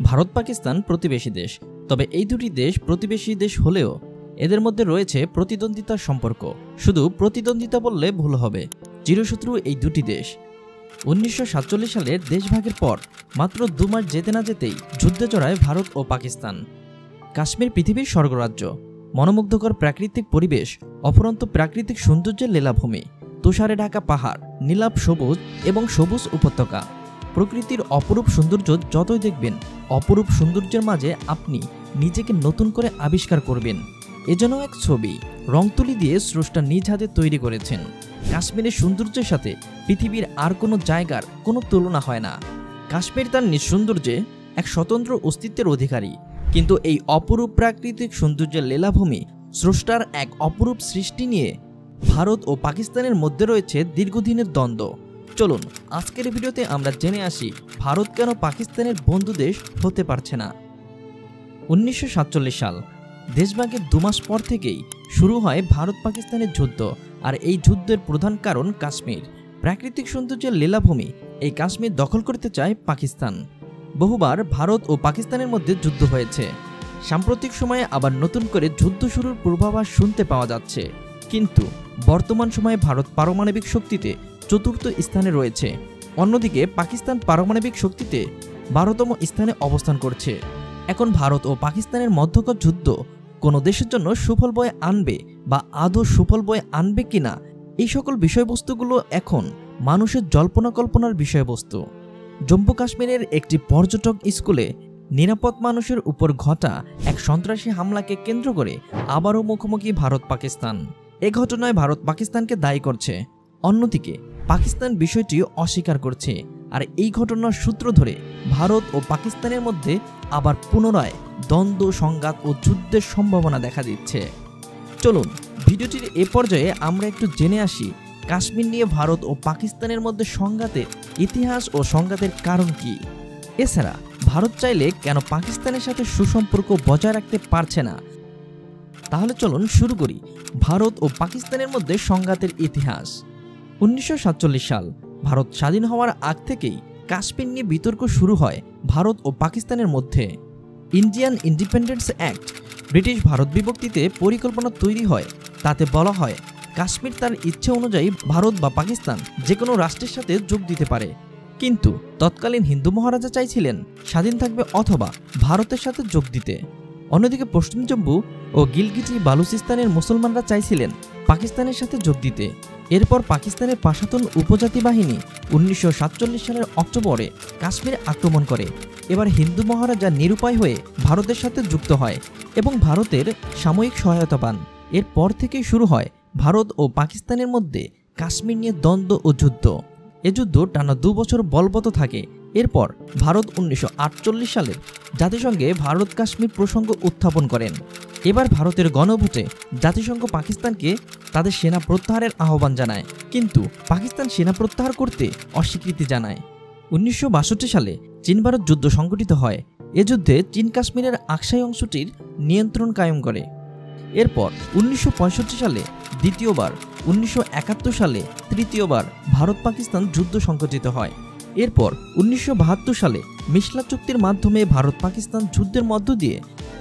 ভারত পাকিস্তান প্রতিবেশী দেশ, তবে এই দুটি দেশ প্রতিবেশী দেশ হলেও এদের মধ্যে রয়েছে প্রতিদ্বন্দ্বিতার সম্পর্ক। শুধু প্রতিদ্বন্দ্বিতা বললে ভুল হবে, চিরশত্রু এই দুটি দেশ। 1947 সালের দেশভাগের পর মাত্র 2 মাস যেতে না যেতেই যুদ্ধে জড়ায় ভারত ও পাকিস্তান। কাশ্মীর পৃথিবীর স্বর্গরাজ্য, মনোমুগ্ধকর প্রাকৃতিক পরিবেশ, অফুরন্ত প্রাকৃতিক সৌন্দর্যের লীলাভূমি, তুষারে ঢাকা পাহাড়, নীলাভ সবুজ এবং সবুজ উপত্যকা। প্রকৃতির অপরূপ সৌন্দর্য যতই দেখবেন, অপরূপ সৌন্দর্যের মাঝে আপনি নিজেকে নতুন করে আবিষ্কার করবেন। এজন্য এক ছবি রং তুলি দিয়ে স্রষ্টা নিজ হাতে তৈরি করেছেন। কাশ্মীরের সৌন্দর্যের সাথে পৃথিবীর আর কোনো জায়গার কোনো তুলনা হয় না। কাশ্মীর তার নিঃসৌন্দর্যে এক স্বতন্ত্র অস্তিত্বের অধিকারী, কিন্তু এই অপরূপ প্রাকৃতিক সৌন্দর্যের লীলাভূমি স্রষ্টার এক অপরূপ সৃষ্টি নিয়ে ভারত ও পাকিস্তানের মধ্যে রয়েছে দীর্ঘদিনের দ্বন্দ্ব। চলুন আজকের ভিডিওতে আমরা জেনে আসি ভারত কেন পাকিস্তানের বন্ধু দেশ হতে পারছে না। 1947 সাল, দেশভাগের 2 মাস পর থেকেই শুরু হয় ভারত পাকিস্তানের যুদ্ধ। আর এই যুদ্ধের প্রধান কারণ কাশ্মীর, প্রাকৃতিক সৌন্দর্যের লীলাভূমি। এই কাশ্মীর দখল করতে চায় পাকিস্তান। বহুবার ভারত ও পাকিস্তানের মধ্যে যুদ্ধ হয়েছে। সাম্প্রতিক সময়ে আবার নতুন করে যুদ্ধ শুরুর পূর্বাভাস শুনতে পাওয়া যাচ্ছে। কিন্তু বর্তমান সময়ে ভারত পারমাণবিক শক্তিতে 4র্থ স্থানে রয়েছে, অন্যদিকে পাকিস্তান পারমাণবিক শক্তিতে 12তম স্থানে অবস্থান করছে। এখন ভারত ও পাকিস্তানের মধ্যকার যুদ্ধ কোনো দেশের জন্য সুফল বয়ে আনবে বা আদৌ সুফল বয়ে আনবে কিনা, এই সকল বিষয়বস্তুগুলো এখন মানুষের জল্পনা কল্পনার বিষয়বস্তু। জম্মু কাশ্মীরের একটি পর্যটক স্কুলে নিরাপদ মানুষের উপর ঘটা এক সন্ত্রাসী হামলাকে কেন্দ্র করে আবারও মুখোমুখি ভারত পাকিস্তান। এ ঘটনায় ভারত পাকিস্তানকে দায়ী করছে, অন্যদিকে পাকিস্তান বিষয়টি অস্বীকার করছে। আর এই ঘটনার সূত্র ধরে ভারত ও পাকিস্তানের মধ্যে আবার পুনরায় দ্বন্দ্ব, সংঘাত ও যুদ্ধের সম্ভাবনা দেখা দিচ্ছে। চলুন ভিডিওটির এ পর্যায়ে আমরা একটু জেনে আসি কাশ্মীর নিয়ে ভারত ও পাকিস্তানের মধ্যে সংঘাতের ইতিহাস ও সংঘাতের কারণ কি। এছাড়া ভারত চাইলে কেন পাকিস্তানের সাথে সুসম্পর্ক বজায় রাখতে পারছে না। তাহলে চলুন শুরু করি ভারত ও পাকিস্তানের মধ্যে সংঘাতের ইতিহাস। 1947 সাল, ভারত স্বাধীন হওয়ার আগ থেকেই কাশ্মীর নিয়ে বিতর্ক শুরু হয় ভারত ও পাকিস্তানের মধ্যে। ইন্ডিয়ান ইন্ডিপেন্ডেন্স অ্যাক্ট, ব্রিটিশ ভারত বিভক্তিতে পরিকল্পনা তৈরি হয়। তাতে বলা হয় কাশ্মীর তার ইচ্ছে অনুযায়ী ভারত বা পাকিস্তান যে কোনো রাষ্ট্রের সাথে যোগ দিতে পারে। কিন্তু তৎকালীন হিন্দু মহারাজা চাইছিলেন স্বাধীন থাকবে অথবা ভারতের সাথে যোগ দিতে। অন্যদিকে পশ্চিম জম্মু ও গিলগিটি বালুচিস্তানের মুসলমানরা চাইছিলেন পাকিস্তানের সাথে যোগ দিতে। এরপর পাকিস্তানের পাশাতুন উপজাতি বাহিনী 1947 সালের অক্টোবরে কাশ্মীর আক্রমণ করে। এবার হিন্দু মহারাজা নিরুপায় হয়ে ভারতের সাথে যুক্ত হয় এবং ভারতের সাময়িক সহায়তা পান। এরপর থেকেই শুরু হয় ভারত ও পাকিস্তানের মধ্যে কাশ্মীর নিয়ে দ্বন্দ্ব ও যুদ্ধ। এ যুদ্ধ টানা 2 বছর বলবৎ থাকে। এরপর ভারত 1948 সালে জাতিসংঘে ভারত কাশ্মীর প্রসঙ্গ উত্থাপন করেন। এবার ভারতের গণভোটে জাতিসংঘ পাকিস্তানকে তাদের সেনা প্রত্যাহারের আহ্বান জানায়, কিন্তু পাকিস্তান সেনা প্রত্যাহার করতে অস্বীকৃতি জানায়। 1962 সালে চীন ভারত যুদ্ধ সংঘটিত হয়। এ যুদ্ধে চীন কাশ্মীরের আকসাই অংশটির নিয়ন্ত্রণ কায়েম করে। এরপর 1965 সালে দ্বিতীয়বার, 1971 সালে তৃতীয়বার ভারত পাকিস্তান যুদ্ধ সংঘটিত হয়। এরপর 1972 সালে মিশলা চুক্তির মাধ্যমে ভারত পাকিস্তান যুদ্ধের মধ্য দিয়ে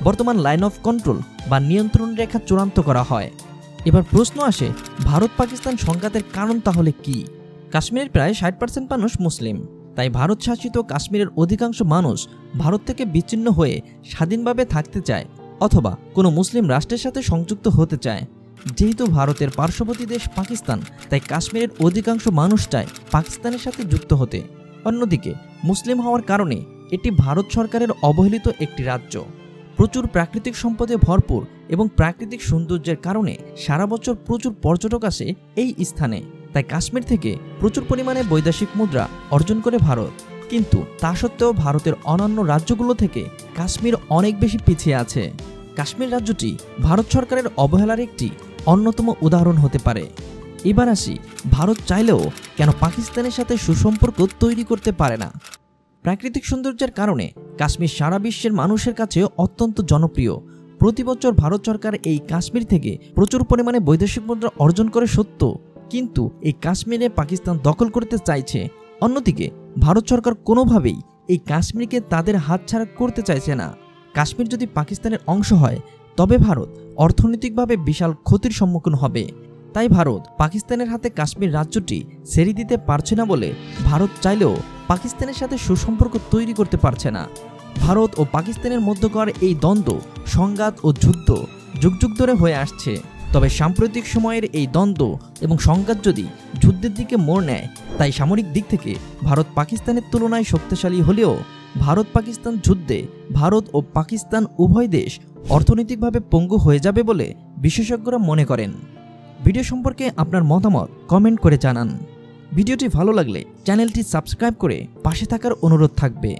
বর্তমান লাইন অফ কন্ট্রোল বা নিয়ন্ত্রণ রেখা চূড়ান্ত করা হয়। এবার প্রশ্ন আসে, ভারত পাকিস্তান সংঘাতের কারণ তাহলে কি? কাশ্মীরের প্রায় 60% মানুষ মুসলিম, তাই ভারত শাসিত কাশ্মীরের অধিকাংশ মানুষ ভারত থেকে বিচ্ছিন্ন হয়ে স্বাধীনভাবে থাকতে চায় অথবা কোনো মুসলিম রাষ্ট্রের সাথে সংযুক্ত হতে চায়। যেহেতু ভারতের পার্শ্ববর্তী দেশ পাকিস্তান, তাই কাশ্মীরের অধিকাংশ মানুষ চায় পাকিস্তানের সাথে যুক্ত হতে। অন্যদিকে মুসলিম হওয়ার কারণে এটি ভারত সরকারের অবহেলিত একটি রাজ্য। প্রচুর প্রাকৃতিক সম্পদে ভরপুর এবং প্রাকৃতিক সৌন্দর্যের কারণে সারা বছর প্রচুর পর্যটক আসে এই স্থানে। তাই কাশ্মীর থেকে প্রচুর পরিমাণে বৈদেশিক মুদ্রা অর্জন করে ভারত। কিন্তু তা সত্ত্বেও ভারতের অন্যান্য রাজ্যগুলো থেকে কাশ্মীর অনেক বেশি পিছিয়ে আছে। কাশ্মীর রাজ্যটি ভারত সরকারের অবহেলার একটি অন্যতম উদাহরণ হতে পারে। এবার আসি ভারত চাইলেও কেন পাকিস্তানের সাথে সুসম্পর্ক তৈরি করতে পারে না। প্রাকৃতিক সৌন্দর্যের কারণে কাশ্মীর সারা বিশ্বের মানুষের কাছে অত্যন্ত জনপ্রিয়। প্রতি বছর ভারত সরকার এই কাশ্মীর থেকে প্রচুর পরিমাণে বৈদেশিক মুদ্রা অর্জন করে সত্য, কিন্তু এই কাশ্মীরে পাকিস্তান দখল করতে চাইছে। অন্যদিকে ভারত সরকার কোনোভাবেই এই কাশ্মীরকে তাদের হাতছাড়া করতে চাইছে না। কাশ্মীর যদি পাকিস্তানের অংশ হয় তবে ভারত অর্থনৈতিকভাবে বিশাল ক্ষতির সম্মুখীন হবে। তাই ভারত পাকিস্তানের হাতে কাশ্মীর রাজ্যটি ছেড়ে দিতে পারছে না বলে ভারত চাইলেও পাকিস্তানের সাথে সুসম্পর্ক তৈরি করতে পারছে না। ভারত ও পাকিস্তানের মধ্যকার এই দ্বন্দ্ব, সংঘাত ও যুদ্ধ যুগ যুগ ধরে হয়ে আসছে। তবে সাম্প্রতিক সময়ের এই দ্বন্দ্ব এবং সংঘাত যদি যুদ্ধের দিকে মোড় নেয়, তাই সামরিক দিক থেকে ভারত পাকিস্তানের তুলনায় শক্তিশালী হলেও ভারত পাকিস্তান যুদ্ধে ভারত ও পাকিস্তান উভয় দেশ অর্থনৈতিকভাবে পঙ্গু হয়ে যাবে বলে বিশেষজ্ঞরা মনে করেন। ভিডিও সম্পর্কে আপনার মতামত কমেন্ট করে জানান। ভিডিওটি ভালো লাগলে চ্যানেলটি সাবস্ক্রাইব করে পাশে থাকার অনুরোধ থাকবে।